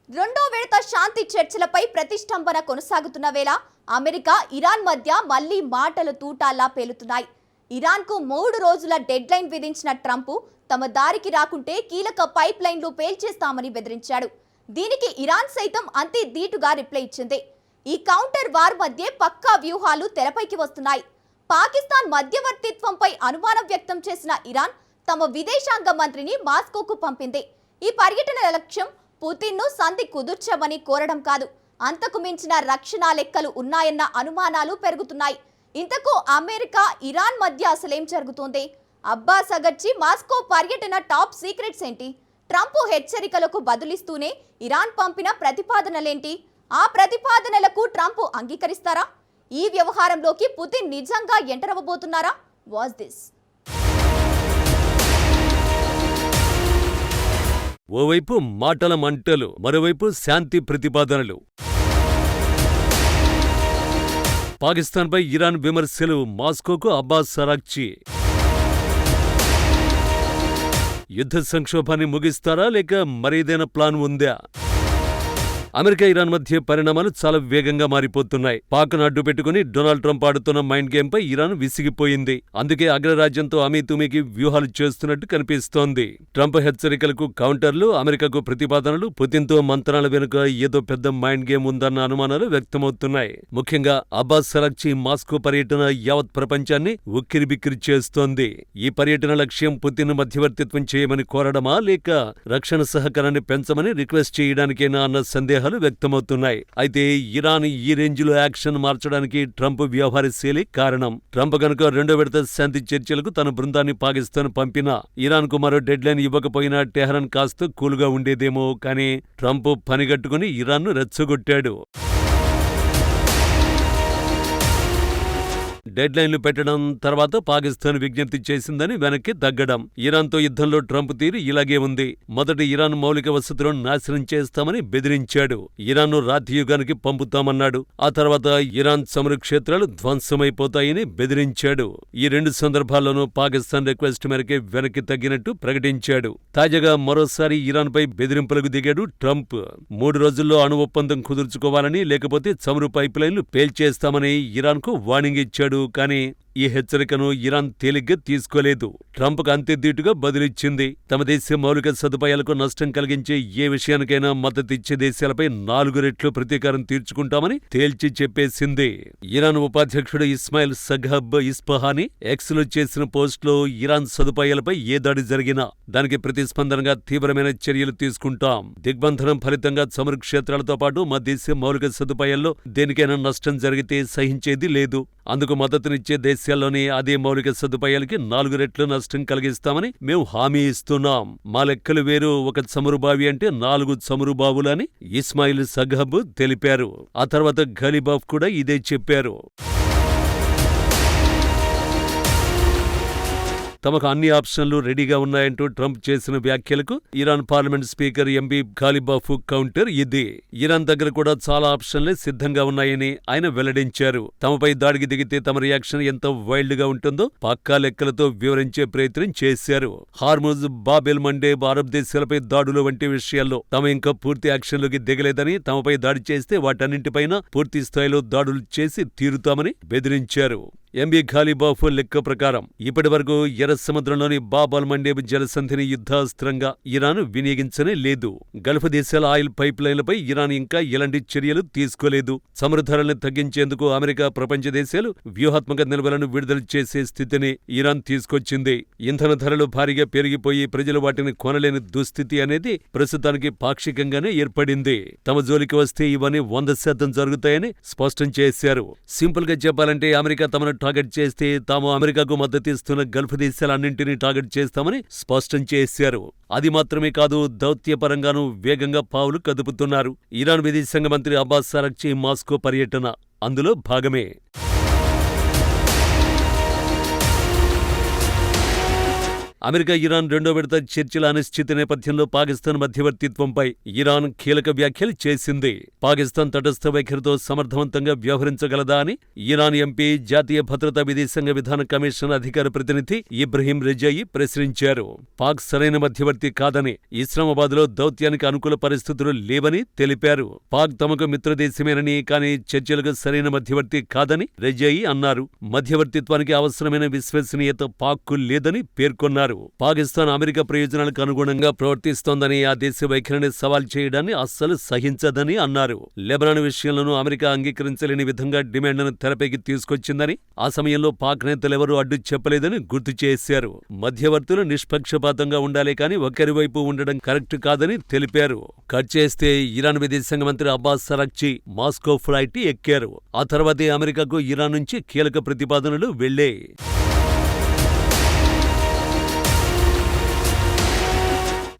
రెండో విడత శాంతి చర్చలపై ప్రతిష్టంభన కొనసాగుతున్న వేళ అమెరికా, ఇరాన్ మధ్య మళ్లీ మాటలు తూటాల్లా పేలుతున్నాయి. ఇరాన్కు 3 రోజుల డెడ్లైన్ విధించిన ట్రంప్ తమ దారికి రాకుంటే కీలక పైప్ లైన్లు పేల్చేస్తామని బెదిరించాడు. దీనికి ఇరాన్ సైతం అంతే ధీటుగా రిప్లై ఇచ్చింది. ఈ కౌంటర్ వార్ మధ్య పక్కా వ్యూహాలు తెరపైకి వస్తున్నాయి. పాకిస్తాన్ మధ్యవర్తిత్వంపై అనుమానం వ్యక్తం చేసిన ఇరాన్ తమ విదేశాంగ మంత్రిని మాస్కోకు పంపింది. ఈ పర్యటన లక్ష్యం పుతిన్ను సంధి కుదుర్చమని కోరడం కాదు, అంతకు మించిన రక్షణ లెక్కలు ఉన్నాయన్న అనుమానాలు పెరుగుతున్నాయి. ఇంతకు అమెరికా, ఇరాన్ మధ్య అసలేం జరుగుతోంది? అబ్బాస్ అగర్చి మాస్కో పర్యటన టాప్ సీక్రెట్స్ ఏంటి? ట్రంప్ హెచ్చరికలకు బదులిస్తూనే ఇరాన్ పంపిన ప్రతిపాదనలేంటి? ఆ ప్రతిపాదనలకు ట్రంప్ అంగీకరిస్తారా? ఈ వ్యవహారంలోకి పుతిన్ నిజంగా ఎంటర్ అవ్వబోతున్నారా? Watch this. ఓవైపు మాటల మంటలు, మరోవైపు శాంతి ప్రతిపాదనలు. పాకిస్తాన్పై ఇరాన్ విమర్శలు, మాస్కోకు అబ్బాస్ అరాగ్చి. యుద్ధ సంక్షోభాన్ని ముగిస్తారా లేక మరేదైనా ప్లాన్ ఉందా? అమెరికా, ఇరాన్ మధ్య పరిణామాలు చాలా వేగంగా మారిపోతున్నాయి. పాక్ను అడ్డు పెట్టుకుని డొనాల్డ్ ట్రంప్ ఆడుతున్న మైండ్ గేమ్ పై ఇరాన్ విసిగిపోయింది. అందుకే అగ్రరాజ్యంతో అమీతుమీకి వ్యూహాలు చేస్తున్నట్టు కనిపిస్తోంది. ట్రంప్ హెచ్చరికలకు కౌంటర్లు, అమెరికాకు ప్రతిపాదనలు, పుతిన్తో మంత్రాల వెనుక ఏదో పెద్ద మైండ్ గేమ్ ఉందన్న అనుమానాలు వ్యక్తమవుతున్నాయి. ముఖ్యంగా అబ్బాస్ అరాగ్చి మాస్కో పర్యటన యావత్ ప్రపంచాన్ని ఉక్కిరిబిక్కిరి చేస్తోంది. ఈ పర్యటన లక్ష్యం పుతిన్ మధ్యవర్తిత్వం చేయమని కోరడమా లేక రక్షణ సహకారాన్ని పెంచమని రిక్వెస్ట్ చేయడానికేనా అన్న సందేహాలు వ్యక్తమవుతున్నాయి. అయితే ఇరాన్ ఈ రేంజ్లో యాక్షన్ మార్చడానికి ట్రంప్ వ్యవహార శైలి కారణం. ట్రంప్ కనుక రెండో విడత శాంతి చర్చలకు తన బృందాన్ని పాకిస్తాన్ పంపినా, ఇరాన్ కు మరో డెడ్ లైన్ ఇవ్వకపోయినా టెహరాన్ కాస్త కూల్గా ఉండేదేమో. కానీ ట్రంప్ పనిగట్టుకుని ఇరాన్ను రెచ్చగొట్టాడు. డెడ్ లైన్లు పెట్టడం, తర్వాత పాకిస్తాన్ విజ్ఞప్తి చేసిందని వెనక్కి తగ్గడం. ఇరాన్తో యుద్ధంలో ట్రంప్ తీరు ఇలాగే ఉంది. మొదట ఇరాన్ మౌలిక వసతులను నాశనం చేస్తామని బెదిరించాడు. ఇరాన్ను రాత్రియుగానికి పంపుతామన్నాడు. ఆ తర్వాత ఇరాన్ చమురు క్షేత్రాలు ధ్వంసమైపోతాయని బెదిరించాడు. ఈ 2 సందర్భాల్లోనూ పాకిస్తాన్ రిక్వెస్ట్ మేరకే వెనక్కి తగ్గినట్టు ప్రకటించాడు. తాజాగా మరోసారి ఇరాన్పై బెదిరింపులకు దిగాడు ట్రంప్. 3 రోజుల్లో అణు ఒప్పందం కుదుర్చుకోవాలని, లేకపోతే చమురు పైప్ లైన్లు పేల్చేస్తామని ఇరాన్కు వార్నింగ్ ఇచ్చాడు. కానీ ఈ హెచ్చరికను ఇరాన్ తేలిగ్గా తీసుకోలేదు. ట్రంప్కు అంతే ధీటుగా బదులిచ్చింది. తమ దేశ మౌలిక సదుపాయాలకు నష్టం కలిగించే ఏ విషయానికైనా మద్దతిచ్చే దేశాలపై 4 రెట్లు ప్రతీకారం తీర్చుకుంటామని తేల్చి చెప్పేసింది. ఇరాన్ ఉపాధ్యక్షుడు ఇస్మాయిల్ సఘబ్ ఇస్ఫహానీ ఎక్స్లో చేసిన పోస్టులో ఇరాన్ సదుపాయాలపై ఏ దాడి జరిగినా దానికి ప్రతిస్పందనగా తీవ్రమైన చర్యలు తీసుకుంటాం. దిగ్బంధనం ఫలితంగా చమురు క్షేత్రాలతో పాటు మా దేశ మౌలిక సదుపాయాల్లో దేనికైనా నష్టం జరిగితే సహించేది లేదు. అందుకు మద్దతునిచ్చే దేశాల్లోని అదే మౌలిక సదుపాయాలకి 4 రెట్లు నష్టం కలిగిస్తామని మేము హామీ ఇస్తున్నాం. మా లెక్కలు వేరు. ఒక చమురు బావి అంటే 4 చమురు బావులని ఇస్మాయిల్ సఘబ్ తెలిపారు. ఆ తర్వాత ఘలిబాఫ్ కూడా ఇదే చెప్పారు. తమకు అన్ని ఆప్షన్లు రెడీగా ఉన్నాయంటూ ట్రంప్ చేసిన వ్యాఖ్యలకు Iran parliament speaker MB Ghalibaf counter ఇది. ఇరాన్ దగ్గర కూడా చాలా ఆప్షన్లే సిద్ధంగా ఉన్నాయని ఆయన వెల్లడించారు. తమపై దాడికి దిగితే తమ రియాక్షన్ ఎంత వైల్డ్ గా ఉంటుందో పక్కా లెక్కలతో వివరించే ప్రయత్నం చేశారు. హార్ముజ్, బాబెల్ మండేబ్, అరబ్ దేశాలపై దాడులు వంటి విషయాల్లో తాము ఇంకా పూర్తి యాక్షన్లోకి దిగలేదని, తమపై దాడి చేస్తే వాటన్నింటిపైన పూర్తి స్థాయిలో దాడులు చేసి తీరుతామని బెదిరించారు. ఎంబీ ఘలిబాఫ్ లెక్క ప్రకారం ఇప్పటి వరకు ఎర్ర సముద్రంలోని బాబ్ అల్ మండేబ్ జలసంధిని యుద్ధాస్త్రంగా ఇరాన్ వినియోగించనే లేదు. గల్ఫ్ దేశాల ఆయిల్ పైప్ లైన్లపై ఇరాన్ ఇంకా ఎలాంటి చర్యలు తీసుకోలేదు. చమురు ధరలను తగ్గించేందుకు అమెరికా, ప్రపంచ దేశాలు వ్యూహాత్మక నిల్వలను విడుదల చేసే స్థితిని ఇరాన్ తీసుకొచ్చింది. ఇంధన ధరలు భారీగా పెరిగిపోయి ప్రజలు వాటిని కొనలేని దుస్థితి అనేది ప్రస్తుతానికి పాక్షికంగానే ఏర్పడింది. తమ జోలికి వస్తే ఇవన్నీ 100% జరుగుతాయని స్పష్టం చేశారు. సింపుల్ గా చెప్పాలంటే అమెరికా తమను టార్గెట్ చేస్తే తాము అమెరికాకు మద్దతిస్తున్న గల్ఫ్ దేశాలన్నింటినీ టార్గెట్ చేస్తామని స్పష్టం చేశారు. అది మాత్రమే కాదు, దౌత్యపరంగానూ వేగంగా పావులు కదుపుతున్నారు. ఇరాన్ విదేశాంగ మంత్రి అబ్బాస్ అరాగ్చి మాస్కో పర్యటన అందులో భాగమే. అమెరికా, ఇరాన్ రెండో విడత చర్చల అనిశ్చిత నేపథ్యంలో పాకిస్తాన్ మధ్యవర్తిత్వంపై ఇరాన్ కీలక వ్యాఖ్యలు చేసింది. పాకిస్తాన్ తటస్థ వైఖరితో సమర్థవంతంగా వ్యవహరించగలదా అని ఇరాన్ ఎంపీ, జాతీయ భద్రతా విదేశాంగ విధాన కమిషన్ అధికార ప్రతినిధి ఇబ్రహీం రిజాయి ప్రశ్నించారు. పాక్ సరైన మధ్యవర్తి కాదని, ఇస్లామాబాద్లో దౌత్యానికి అనుకూల పరిస్థితులు లేవని తెలిపారు. పాక్ తమకు మిత్రదేశమేనని, కానీ చర్చలకు సరైన మధ్యవర్తి కాదని రిజాయి అన్నారు. మధ్యవర్తిత్వానికి అవసరమైన విశ్వసనీయత పాక్కు లేదని పేర్కొన్నారు. పాకిస్తాన్ అమెరికా ప్రయోజనాలకు అనుగుణంగా ప్రవర్తిస్తోందని, ఆ దేశ వైఖరిని సవాల్ చేయడాన్ని అస్సలు సహించదని అన్నారు. లెబనాన్ విషయంలోనూ అమెరికా అంగీకరించలేని విధంగా డిమాండ్ను తెరపైకి తీసుకొచ్చిందని, ఆ సమయంలో పాక్ నేతలెవరూ అడ్డు చెప్పలేదని గుర్తు చేశారు. మధ్యవర్తులు నిష్పక్షపాతంగా ఉండాలే కానీ ఒకరి వైపు ఉండడం కరెక్ట్ కాదని తెలిపారు. కట్ చేస్తే ఇరాన్ విదేశాంగ మంత్రి అబ్బాస్ అరాగ్చి మాస్కో ఫ్లైట్ ఎక్కారు. ఆ తర్వాతే అమెరికాకు ఇరాన్ నుంచి కీలక ప్రతిపాదనలు వెళ్లాయి.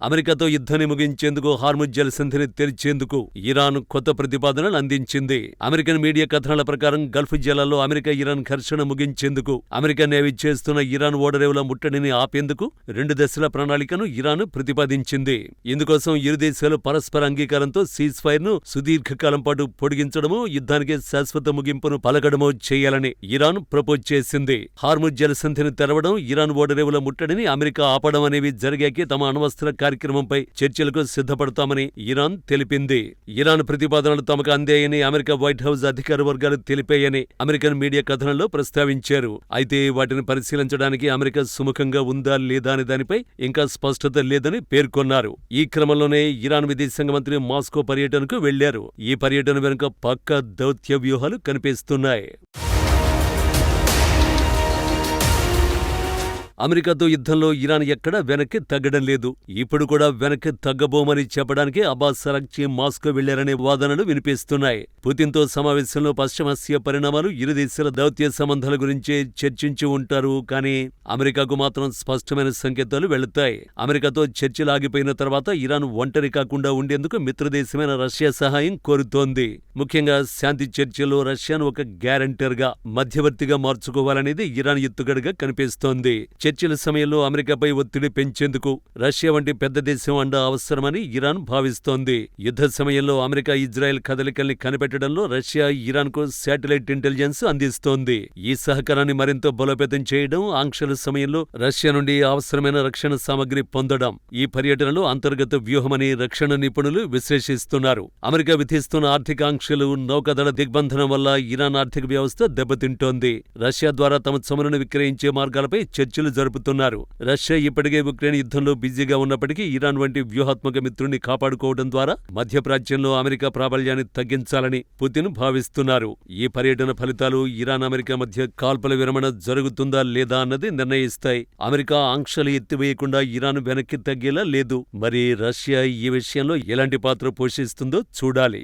అమెరికాతో యుద్ధాన్ని ముగించేందుకు హార్ముజ్ జలసంధిని తెరిచేందుకు ఇరాన్ కొత్త ప్రతిపాదనలు అందించింది. అమెరికన్ మీడియా కథనాల ప్రకారం గల్ఫ్ జలాల్లో అమెరికా ఇరాన్ ఘర్షణ ముగించేందుకు అమెరికా నేవీ చేస్తున్న ఇరాన్ ఓడరేవుల ముట్టడిని ఆపేందుకు 2 దశల ప్రణాళికను ఇరాన్ ప్రతిపాదించింది. ఇందుకోసం ఇరు దేశాలు పరస్పర అంగీకారంతో సీజ్ ఫైర్ ను సుదీర్ఘకాలం పాటు పొడిగించడమో, యుద్ధానికి శాశ్వత ముగింపును పలకడమో చేయాలని ఇరాన్ ప్రపోజ్ చేసింది. హార్ముజ్ జలసంధిని తెరవడం, ఇరాన్ ఓడరేవుల ముట్టడిని అమెరికా ఆపడం అనేవి జరిగాకే తమ అణ్వస్త్ర కార్యక్రమంపై చర్చలకు సిద్ధపడతామని ఇరాన్ తెలిపింది. ఇరాన్ ప్రతిపాదనలు తమకు అందాయని అమెరికా వైట్ హౌస్ అధికార వర్గాలు తెలిపాయని అమెరికన్ మీడియా కథనంలో ప్రస్తావించారు. అయితే వాటిని పరిశీలించడానికి అమెరికా సుముఖంగా ఉందా లేదా అనే దానిపై ఇంకా స్పష్టత లేదని పేర్కొన్నారు. ఈ క్రమంలోనే ఇరాన్ విదేశాంగ మంత్రి మాస్కో పర్యటనకు వెళ్లారు. ఈ పర్యటన వెనుక పక్కా దౌత్య వ్యూహాలు కనిపిస్తున్నాయి. అమెరికాతో యుద్ధంలో ఇరాన్ ఎక్కడా వెనక్కి తగ్గడం లేదు. ఇప్పుడు కూడా వెనక్కి తగ్గబోమని చెప్పడానికి అబ్బాస్ అరాగ్చి మాస్కో వెళ్లారనే వాదనలు వినిపిస్తున్నాయి. పుతిన్తో సమావేశంలో పశ్చిమాసియా పరిణామాలు, ఇరు దేశాల దౌత్య సంబంధాల గురించే చర్చించి ఉంటారు. కానీ అమెరికాకు మాత్రం స్పష్టమైన సంకేతాలు వెళుతాయి. అమెరికాతో చర్చలు ఆగిపోయిన తర్వాత ఇరాన్ ఒంటరి కాకుండా ఉండేందుకు మిత్రదేశమైన రష్యా సహాయం కోరుతోంది. ముఖ్యంగా శాంతి చర్చల్లో రష్యాను ఒక గ్యారంటర్గా, మధ్యవర్తిగా మార్చుకోవాలనేది ఇరాన్ ఎత్తుగడగా కనిపిస్తోంది. చర్చల సమయంలో అమెరికాపై ఒత్తిడి పెంచేందుకు రష్యా వంటి పెద్ద దేశం అండ అవసరమని ఇరాన్ భావిస్తోంది. యుద్ధ సమయంలో అమెరికా, ఇజ్రాయెల్ కదలికల్ని కనిపెట్టడంలో రష్యా ఇరాన్కు శాటిలైట్ ఇంటెలిజెన్స్ అందిస్తోంది. ఈ సహకారాన్ని మరింత బలోపేతం చేయడం, ఆంక్షల సమయంలో రష్యా నుండి అవసరమైన రక్షణ సామగ్రి పొందడం ఈ పర్యటనలో అంతర్గత వ్యూహమని రక్షణ నిపుణులు విశ్లేషిస్తున్నారు. అమెరికా విధిస్తున్న ఆర్థిక ఆంక్షలు, నౌకాదళ దిగ్బంధనం వల్ల ఇరాన్ ఆర్థిక వ్యవస్థ దెబ్బతింటోంది. రష్యా ద్వారా తమ చమురును విక్రయించే మార్గాలపై చర్చలు జరుపుతున్నారు. రష్యా ఇప్పటికే ఉక్రెయిన్ యుద్ధంలో బిజీగా ఉన్నప్పటికీ ఇరాన్ వంటి వ్యూహాత్మక మిత్రుణ్ణి కాపాడుకోవడం ద్వారా మధ్యప్రాచ్యంలో అమెరికా ప్రాబల్యాన్ని తగ్గించాలని పుతిన్ భావిస్తున్నారు. ఈ పర్యటన ఫలితాలు ఇరాన్ అమెరికా మధ్య కాల్పుల విరమణ జరుగుతుందా లేదా అన్నది నిర్ణయిస్తాయి. అమెరికా ఆంక్షలు ఎత్తివేయకుండా ఇరాన్ వెనక్కి తగ్గేలా లేదు. మరి రష్యా ఈ విషయంలో ఎలాంటి పాత్ర పోషిస్తుందో చూడాలి.